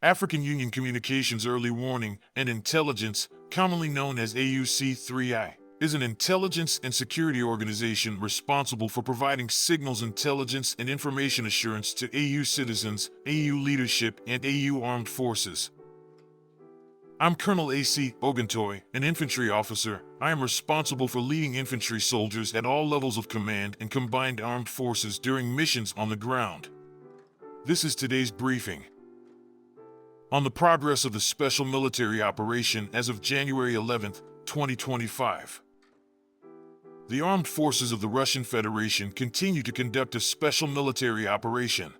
African Union Communications Early Warning and Intelligence, commonly known as AUC3I, is an intelligence and security organization responsible for providing signals intelligence and information assurance to AU citizens, AU leadership, and AU armed forces. I'm Colonel A.C. Oguntoye, an infantry officer. I am responsible for leading infantry soldiers at all levels of command and combined armed forces during missions on the ground. This is today's briefing. On the progress of the special military operation as of January 11, 2025. The armed forces of the Russian Federation continue to conduct a special military operation.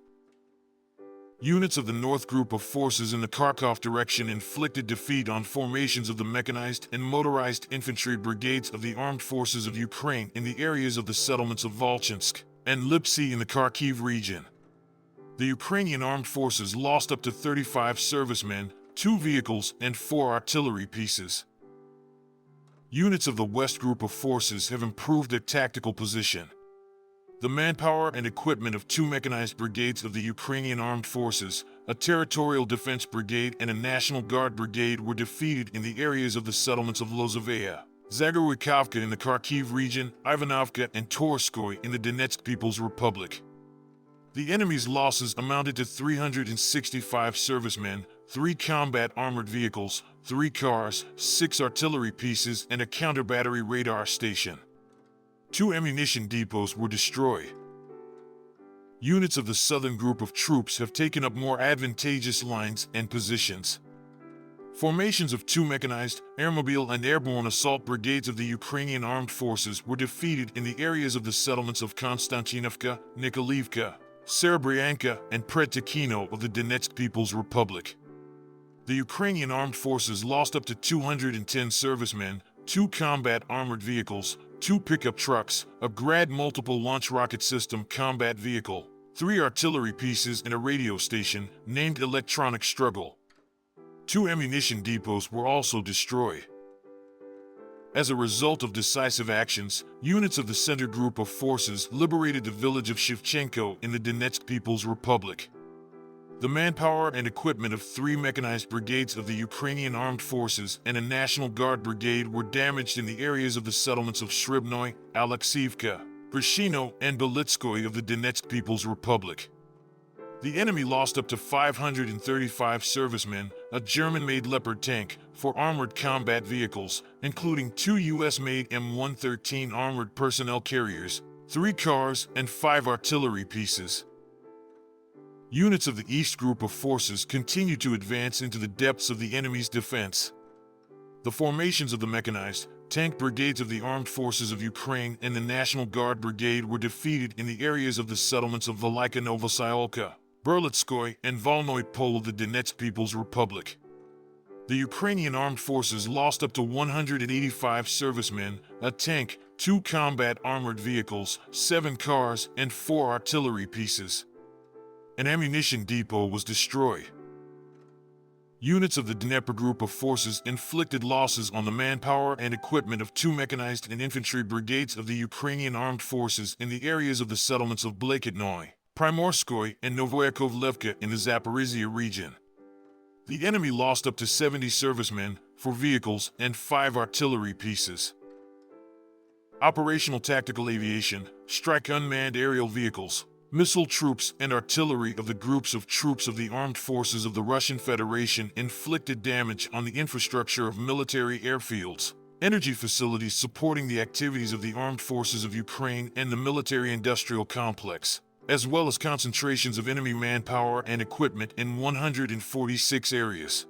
Units of the North Group of Forces in the Kharkov direction inflicted defeat on formations of the mechanized and motorized infantry brigades of the armed forces of Ukraine in the areas of the settlements of Volchansk and Liptsy in the Kharkiv region. The Ukrainian armed forces lost up to 35 servicemen, 2 vehicles, and 4 artillery pieces. Units of the West Group of Forces have improved their tactical position. The manpower and equipment of 2 mechanized brigades of the Ukrainian Armed Forces, a Territorial Defense Brigade and a National Guard Brigade were defeated in the areas of the settlements of Lozovaya, Zagoruykovka in the Kharkiv region, Ivanovka and Torskoye in the Donetsk People's Republic. The enemy's losses amounted to 365 servicemen, 3 combat armored vehicles, 3 cars, 6 artillery pieces, and a counter-battery radar station. 2 ammunition depots were destroyed. Units of the Southern Group of Troops have taken up more advantageous lines and positions. Formations of 2 mechanized, airmobile, and airborne assault brigades of the Ukrainian Armed Forces were defeated in the areas of the settlements of Konstantinovka, Nikolaevka, Serebryanka, and Predtikino of the Donetsk People's Republic. The Ukrainian Armed Forces lost up to 210 servicemen, 2 combat armored vehicles, 2 pickup trucks, a Grad multiple launch rocket system combat vehicle, 3 artillery pieces, and a radio station named Electronic Struggle. 2 ammunition depots were also destroyed. As a result of decisive actions, units of the Center Group of Forces liberated the village of Shevchenko in the Donetsk People's Republic. The manpower and equipment of 3 mechanized brigades of the Ukrainian Armed Forces and a National Guard Brigade were damaged in the areas of the settlements of Shribnoy, Alexievka, Brishino, and Belitskoye of the Donetsk People's Republic. The enemy lost up to 535 servicemen, a German-made Leopard tank, 4 armored combat vehicles, including 2 US-made M113 armored personnel carriers, 3 cars, and 5 artillery pieces. Units of the East Group of Forces continue to advance into the depths of the enemy's defense. The formations of the mechanized, tank brigades of the Armed Forces of Ukraine and the National Guard Brigade were defeated in the areas of the settlements of Velika Novosyolka, Berlitskoye, and Volnoy Pole of the Donetsk People's Republic. The Ukrainian Armed Forces lost up to 185 servicemen, a tank, 2 combat armored vehicles, 7 cars, and 4 artillery pieces. An ammunition depot was destroyed. Units of the Dnieper Group of Forces inflicted losses on the manpower and equipment of 2 mechanized and infantry brigades of the Ukrainian Armed Forces in the areas of the settlements of Blakitnoy, Primorskoye, and Novoyakovlevka in the Zaporizhia region. The enemy lost up to 70 servicemen, 4 vehicles, and 5 artillery pieces. Operational tactical aviation, strike unmanned aerial vehicles, missile troops, and artillery of the groups of troops of the armed forces of the Russian Federation inflicted damage on the infrastructure of military airfields, energy facilities supporting the activities of the armed forces of Ukraine and the military-industrial complex, as well as concentrations of enemy manpower and equipment in 146 areas.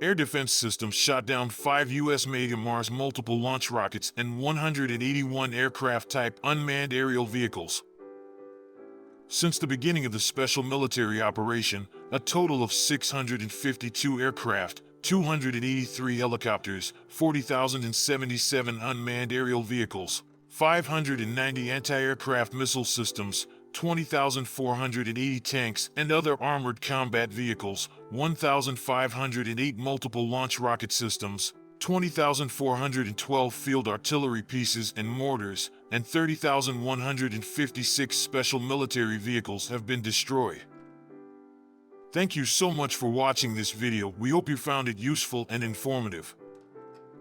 Air defense systems shot down 5 US-made Mars multiple launch rockets and 181 aircraft-type unmanned aerial vehicles. Since the beginning of the special military operation, a total of 652 aircraft, 283 helicopters, 40,077 unmanned aerial vehicles, 590 anti-aircraft missile systems, 20,480 tanks and other armored combat vehicles, 1,508 multiple launch rocket systems, 20,412 field artillery pieces and mortars, and 30,156 special military vehicles have been destroyed. Thank you so much for watching this video. We hope you found it useful and informative.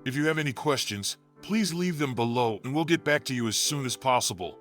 If you have any questions, please leave them below and we'll get back to you as soon as possible.